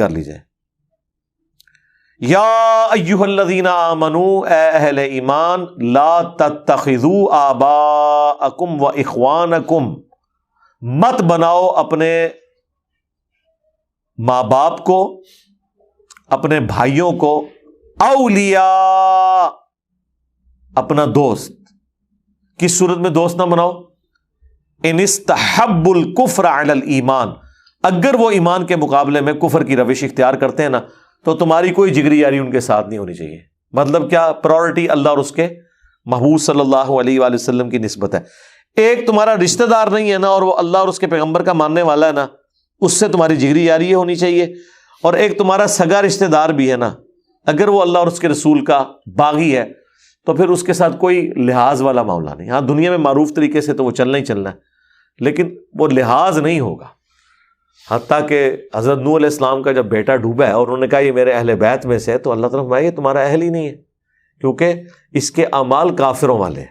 کر لیجئے. یا ایھا الذین آمنوا، اے اہل ایمان، لا تتخذوا آباءکم و اخوانکم، مت بناؤ اپنے ماں باپ کو، اپنے بھائیوں کو، اولیاء، اپنا دوست. کس صورت میں دوست نہ بناؤ؟ ان استحبوا الکفر علی الایمان، اگر وہ ایمان کے مقابلے میں کفر کی روش اختیار کرتے ہیں نا تو تمہاری کوئی جگری یاری ان کے ساتھ نہیں ہونی چاہیے. مطلب کیا؟ پرائورٹی اللہ اور اس کے محبوب صلی اللہ علیہ وآلہ وسلم کی نسبت ہے. ایک تمہارا رشتہ دار نہیں ہے نا اور وہ اللہ اور اس کے پیغمبر کا ماننے والا ہے نا، اس سے تمہاری جگری یاری یہ ہونی چاہیے. اور ایک تمہارا سگا رشتہ دار بھی ہے نا، اگر وہ اللہ اور اس کے رسول کا باغی ہے تو پھر اس کے ساتھ کوئی لحاظ والا معاملہ نہیں. ہاں دنیا میں معروف طریقے سے تو وہ چلنا ہی چلنا ہے، لیکن وہ لحاظ نہیں ہوگا. حتیٰ کہ حضرت نوح علیہ السلام کا جب بیٹا ڈوبا ہے اور انہوں نے کہا یہ میرے اہل بیت میں سے ہے، تو اللہ تعالیٰ فرمایا یہ تمہارا اہل ہی نہیں ہے، کیونکہ اس کے اعمال کافروں والے ہیں.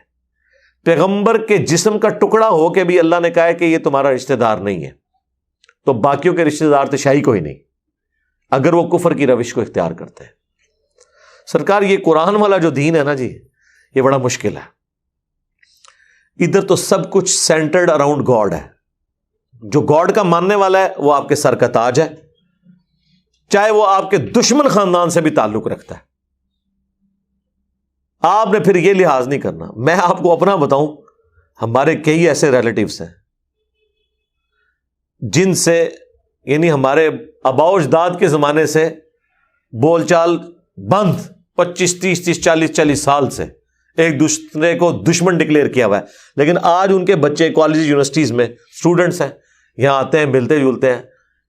پیغمبر کے جسم کا ٹکڑا ہو کے بھی اللہ نے کہا ہے کہ یہ تمہارا رشتہ دار نہیں ہے، تو باقیوں کے رشتہ دار تو شاہی کوئی نہیں اگر وہ کفر کی روش کو اختیار کرتے ہیں. سرکار یہ قرآن والا جو دین ہے نا جی، یہ بڑا مشکل ہے. ادھر تو سب کچھ سینٹرڈ اراؤنڈ گاڈ ہے. جو گاڈ کا ماننے والا ہے وہ آپ کے سر کا تاج ہے، چاہے وہ آپ کے دشمن خاندان سے بھی تعلق رکھتا ہے. آپ نے پھر یہ لحاظ نہیں کرنا. میں آپ کو اپنا بتاؤں، ہمارے کئی ایسے ریلیٹیوز ہیں جن سے یعنی ہمارے آباء و اجداد کے زمانے سے بول چال بند، 25 30 40 سال سے ایک دوسرے کو دشمن ڈکلیئر کیا ہوا ہے، لیکن آج ان کے بچے کالج یونیورسٹیز میں اسٹوڈنٹس ہیں، یہاں آتے ہیں، ملتے جلتے ہیں،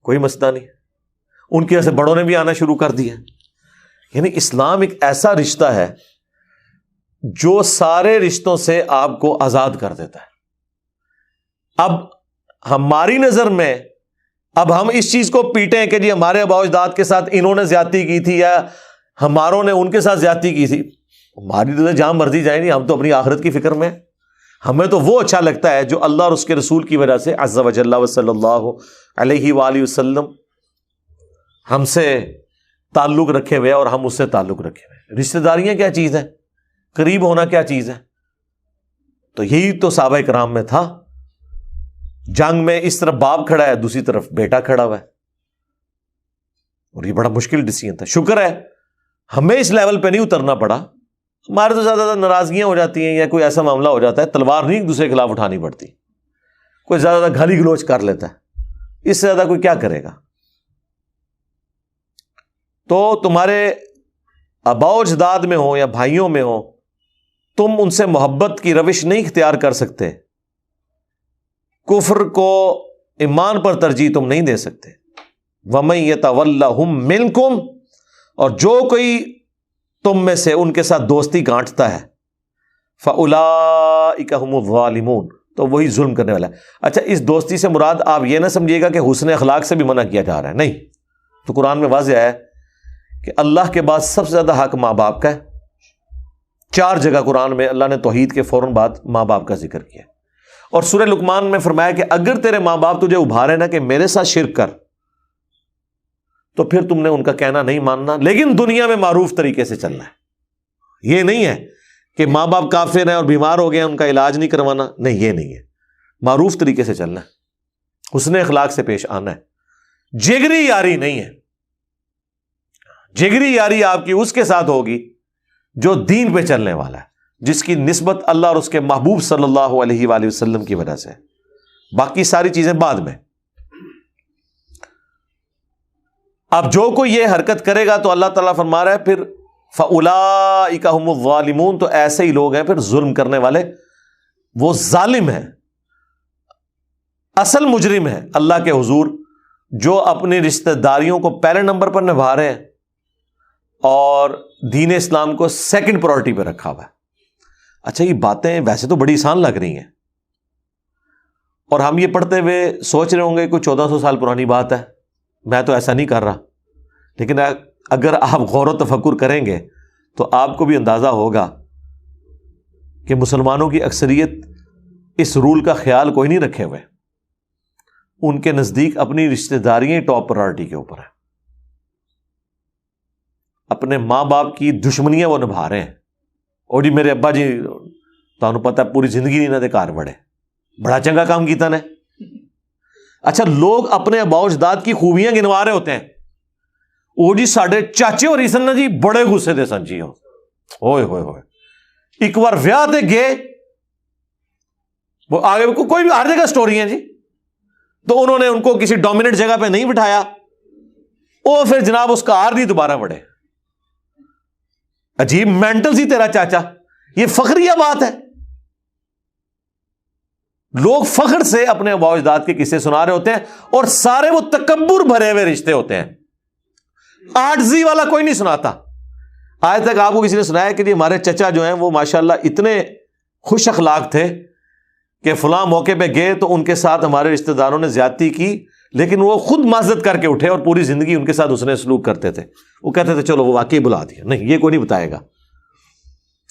کوئی مسئلہ نہیں. ان کی وجہ سے بڑوں نے بھی آنا شروع کر دیا. یعنی اسلام ایک ایسا رشتہ ہے جو سارے رشتوں سے آپ کو آزاد کر دیتا ہے. اب ہماری نظر میں اب ہم اس چیز کو پیٹیں کہ جی ہمارے آباء و اجداد کے ساتھ انہوں نے زیادتی کی تھی یا ہماروں نے ان کے ساتھ زیادتی کی تھی، ہماری تو جہاں مرضی جائیں گی، ہم تو اپنی آخرت کی فکر میں. ہمیں تو وہ اچھا لگتا ہے جو اللہ اور اس کے رسول کی وجہ سے عز و جل و صلی اللہ علیہ وآلہ وسلم ہم سے تعلق رکھے ہوئے اور ہم اس سے تعلق رکھے ہوئے. رشتہ داریاں کیا چیز ہے؟ قریب ہونا کیا چیز ہے؟ تو یہی تو صحابہ کرام میں تھا. جنگ میں اس طرف باپ کھڑا ہے، دوسری طرف بیٹا کھڑا ہوا ہے، اور یہ بڑا مشکل ڈیسیژن تھا. شکر ہے ہمیں اس لیول پہ نہیں اترنا پڑا. ہمارے تو زیادہ ناراضگیاں ہو جاتی ہیں یا کوئی ایسا معاملہ ہو جاتا ہے، تلوار نہیں ایک دوسرے کے خلاف اٹھانی پڑتی، کوئی زیادہ گالی گلوچ کر لیتا ہے، اس سے زیادہ کوئی کیا کرے گا. تو تمہارے آباء و اجداد میں ہو یا بھائیوں میں ہو، تم ان سے محبت کی روش نہیں اختیار کر سکتے. کفر کو ایمان پر ترجیح تم نہیں دے سکتے. وَمَن يَتَوَلَّهُم مِّنكُمْ، اور جو کوئی تم میں سے ان کے ساتھ دوستی گانٹتا ہے، فَأُولَٰئِكَ هُمُ الظَّالِمُونَ، تو وہی ظلم کرنے والا ہے. اچھا اس دوستی سے مراد آپ یہ نہ سمجھیے گا کہ حسن اخلاق سے بھی منع کیا جا رہا ہے، نہیں. تو قرآن میں واضح ہے کہ اللہ کے بعد سب سے زیادہ حق ماں باپ کا ہے. 4 جگہ قرآن میں اللہ نے توحید کے فوراً بعد ماں باپ کا ذکر کیا. اور سورہ لقمان میں فرمایا کہ اگر تیرے ماں باپ تجھے ابھارے نا کہ میرے ساتھ شرک کر، تو پھر تم نے ان کا کہنا نہیں ماننا، لیکن دنیا میں معروف طریقے سے چلنا ہے. یہ نہیں ہے کہ ماں باپ کافر ہیں اور بیمار ہو گئے ان کا علاج نہیں کروانا، نہیں، یہ نہیں ہے. معروف طریقے سے چلنا ہے، حسن اخلاق سے پیش آنا ہے. جگری یاری نہیں ہے. جگری یاری آپ کی اس کے ساتھ ہوگی جو دین پہ چلنے والا ہے، جس کی نسبت اللہ اور اس کے محبوب صلی اللہ علیہ وآلہ وسلم کی وجہ سے. باقی ساری چیزیں بعد میں. اب جو کوئی یہ حرکت کرے گا تو اللہ تعالیٰ فرما رہا ہے پھر فَأُولَٰئِكَ هُمُ الظَّالِمُونَ، تو ایسے ہی لوگ ہیں پھر ظلم کرنے والے، وہ ظالم ہیں، اصل مجرم ہے اللہ کے حضور، جو اپنی رشتہ داریوں کو پہلے نمبر پر نبھا رہے ہیں اور دین اسلام کو سیکنڈ پرائورٹی پہ رکھا ہوا ہے. اچھا یہ باتیں ویسے تو بڑی آسان لگ رہی ہیں، اور ہم یہ پڑھتے ہوئے سوچ رہے ہوں گے کوئی 1400 سال پرانی بات ہے، میں تو ایسا نہیں کر رہا. لیکن اگر آپ غور و تفکر کریں گے تو آپ کو بھی اندازہ ہوگا کہ مسلمانوں کی اکثریت اس رول کا خیال کوئی نہیں رکھے ہوئے. ان کے نزدیک اپنی رشتہ داریاں ٹاپ پرائورٹی کے اوپر ہے. اپنے ماں باپ کی دشمنیاں وہ نبھا رہے ہیں. اور جی میرے ابا جی تمہیں پتہ پوری زندگی نہیں نہ کار بڑے, بڑا چنگا کام کیتا نے. اچھا لوگ اپنے آباء و اجداد کی خوبیاں گنوا رہے ہوتے ہیں. وہ جی ساڈے چاچے اور سن نا جی بڑے غصے دے سن جی, ہوئے ہوئے ہوئے ایک بار ویاہ تے گئے, وہ آگے کوئی بھی ہر جگہ سٹوری ہیں جی, تو انہوں نے ان کو کسی ڈومیننٹ جگہ پہ نہیں بٹھایا, وہ پھر جناب اس کا ہار نہیں دوبارہ بڑھے. عجیب مینٹل سی تیرا چاچا, یہ فخریہ بات ہے. لوگ فخر سے اپنے آباء و اجداد کے قصے سنا رہے ہوتے ہیں, اور سارے وہ تکبر بھرے ہوئے رشتے ہوتے ہیں. عاجزی والا کوئی نہیں سناتا. آج تک آپ کو کسی نے سنایا کہ جی ہمارے چچا جو ہیں وہ ماشاءاللہ اتنے خوش اخلاق تھے کہ فلاں موقع پہ گئے تو ان کے ساتھ ہمارے رشتہ داروں نے زیادتی کی, لیکن وہ خود معذرت کر کے اٹھے اور پوری زندگی ان کے ساتھ اس نے سلوک کرتے تھے. وہ کہتے تھے چلو وہ واقعی بلا دیا. نہیں, یہ کوئی نہیں بتائے گا.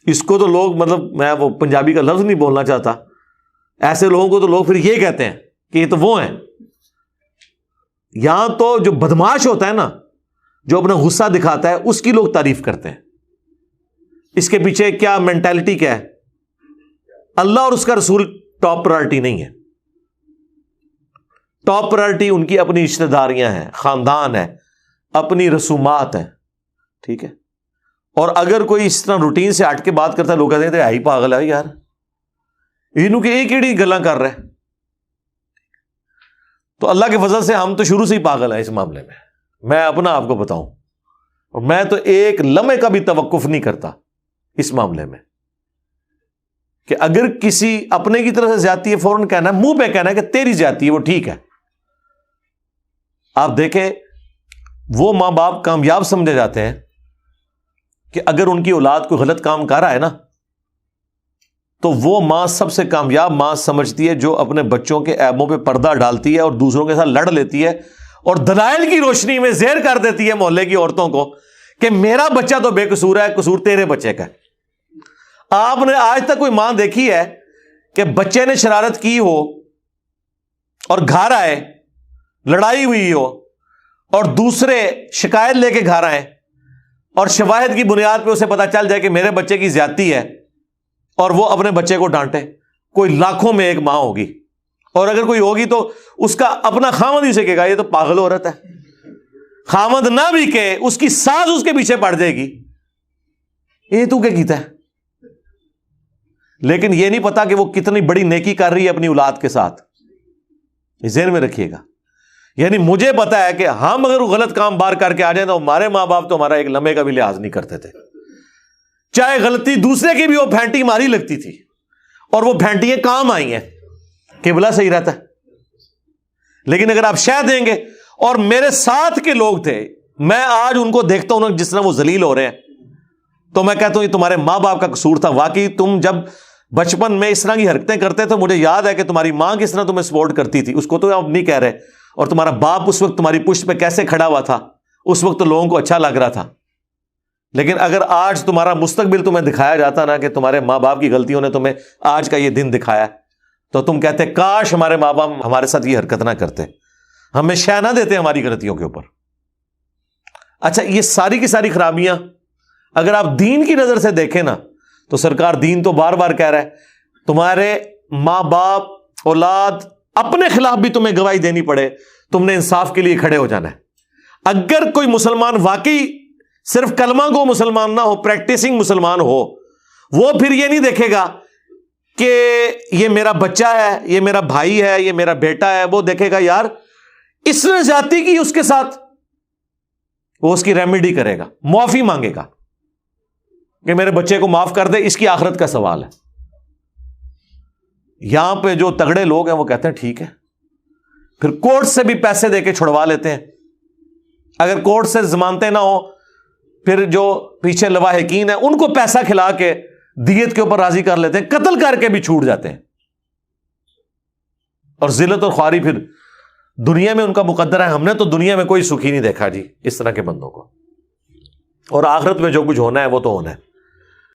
اس کو تو لوگ, مطلب میں وہ پنجابی کا لفظ نہیں بولنا چاہتا, ایسے لوگوں کو تو لوگ پھر یہ کہتے ہیں کہ یہ تو وہ ہیں. یہاں تو جو بدماش ہوتا ہے نا, جو اپنا غصہ دکھاتا ہے, اس کی لوگ تعریف کرتے ہیں. اس کے پیچھے کیا مینٹالٹی کیا ہے؟ اللہ اور اس کا رسول ٹاپ پرائرٹی نہیں ہے. ٹاپ پرائرٹی ان کی اپنی رشتہ داریاں ہیں, خاندان ہے, اپنی رسومات ہیں. ٹھیک ہے. اور اگر کوئی اس طرح روٹین سے ہٹ کے بات کرتا ہے, لوگ کہتے ہیں ہی پاگل ہے یار, انہوں کے ایک ایڑی گلاں کر رہے. تو اللہ کے فضل سے ہم تو شروع سے ہی پاگل ہیں اس معاملے میں. میں اپنا آپ کو بتاؤں, اور میں تو ایک لمحے کا بھی توقف نہیں کرتا اس معاملے میں کہ اگر کسی اپنے کی طرف سے زیادتی ہے فوراً کہنا ہے, منہ پہ کہنا ہے کہ تیری زیادتی ہے, وہ ٹھیک ہے. آپ دیکھیں وہ ماں باپ کامیاب سمجھے جاتے ہیں کہ اگر ان کی اولاد کوئی غلط کام کر رہا ہے نا, تو وہ ماں سب سے کامیاب ماں سمجھتی ہے جو اپنے بچوں کے عیبوں پہ پردہ ڈالتی ہے اور دوسروں کے ساتھ لڑ لیتی ہے, اور دلائل کی روشنی میں زہر کر دیتی ہے محلے کی عورتوں کو کہ میرا بچہ تو بے قصور ہے, قصور تیرے بچے کا ہے. آپ نے آج تک کوئی ماں دیکھی ہے کہ بچے نے شرارت کی ہو اور گھر آئے, لڑائی ہوئی ہو, اور دوسرے شکایت لے کے گھر آئے, اور شواہد کی بنیاد پہ اسے پتا چل جائے کہ میرے بچے کی زیادتی ہے, اور وہ اپنے بچے کو ڈانٹے؟ کوئی لاکھوں میں ایک ماں ہوگی. اور اگر کوئی ہوگی تو اس کا اپنا خامد ہی اسے کہے گا یہ تو پاگل عورت ہے. خامد نہ بھی کہ اس کی ساس اس کے پیچھے پڑ جائے گی, یہ تو کیا کیتا ہے. لیکن یہ نہیں پتا کہ وہ کتنی بڑی نیکی کر رہی ہے اپنی اولاد کے ساتھ. یہ ذہن میں رکھیے گا. یعنی مجھے پتا ہے کہ ہم اگر وہ غلط کام بار کر کے آ جائیں تو ہمارے ماں باپ تو ہمارا ایک لمحے کا بھی لحاظ نہیں کرتے تھے. چاہے غلطی دوسرے کی بھی وہ پھینٹی ماری لگتی تھی, اور وہ پھینٹیاں کام آئی ہیں, قبلہ صحیح رہتا ہے. لیکن اگر آپ شہ دیں گے, اور میرے ساتھ کے لوگ تھے, میں آج ان کو دیکھتا ہوں جس طرح وہ ذلیل ہو رہے ہیں, تو میں کہتا ہوں یہ تمہارے ماں باپ کا قصور تھا. واقعی تم جب بچپن میں اس طرح کی حرکتیں کرتے تھے, مجھے یاد ہے کہ تمہاری ماں کس طرح تمہیں سپورٹ کرتی تھی, اس کو تو آپ نہیں کہہ رہے, اور تمہارا باپ اس وقت تمہاری پشت پہ کیسے کھڑا ہوا تھا, اس وقت تو لوگوں کو اچھا لگ رہا تھا. لیکن اگر آج تمہارا مستقبل تمہیں دکھایا جاتا نا کہ تمہارے ماں باپ کی غلطیوں نے تمہیں آج کا یہ دن دکھایا, تو تم کہتے کاش ہمارے ماں باپ ہمارے ساتھ یہ حرکت نہ کرتے, ہمیں شے نہ دیتے ہماری غلطیوں کے اوپر. اچھا یہ ساری کی ساری خرابیاں اگر آپ دین کی نظر سے دیکھیں نا, تو سرکار دین تو بار بار کہہ رہا ہے تمہارے ماں باپ اولاد اپنے خلاف بھی تمہیں گواہی دینی پڑے, تم نے انصاف کے لیے کھڑے ہو جانا ہے. اگر کوئی مسلمان واقعی صرف کلمہ کو مسلمان نہ ہو, پریکٹسنگ مسلمان ہو, وہ پھر یہ نہیں دیکھے گا کہ یہ میرا بچہ ہے, یہ میرا بھائی ہے, یہ میرا بیٹا ہے. وہ دیکھے گا یار اس نے زیادتی کی اس کے ساتھ, وہ اس کی ریمیڈی کرے گا, معافی مانگے گا کہ میرے بچے کو معاف کر دے, اس کی آخرت کا سوال ہے. یہاں پہ جو تگڑے لوگ ہیں وہ کہتے ہیں ٹھیک ہے, پھر کورٹ سے بھی پیسے دے کے چھڑوا لیتے ہیں. اگر کورٹ سے ضمانتیں نہ ہو, پھر جو پیچھے لواحقین ہیں ان کو پیسہ کھلا کے دیت کے اوپر راضی کر لیتے ہیں, قتل کر کے بھی چھوٹ جاتے ہیں. اور ذلت اور خواری پھر دنیا میں ان کا مقدر ہے. ہم نے تو دنیا میں کوئی سکھی نہیں دیکھا جی اس طرح کے بندوں کو, اور آخرت میں جو کچھ ہونا ہے وہ تو ہونا ہے.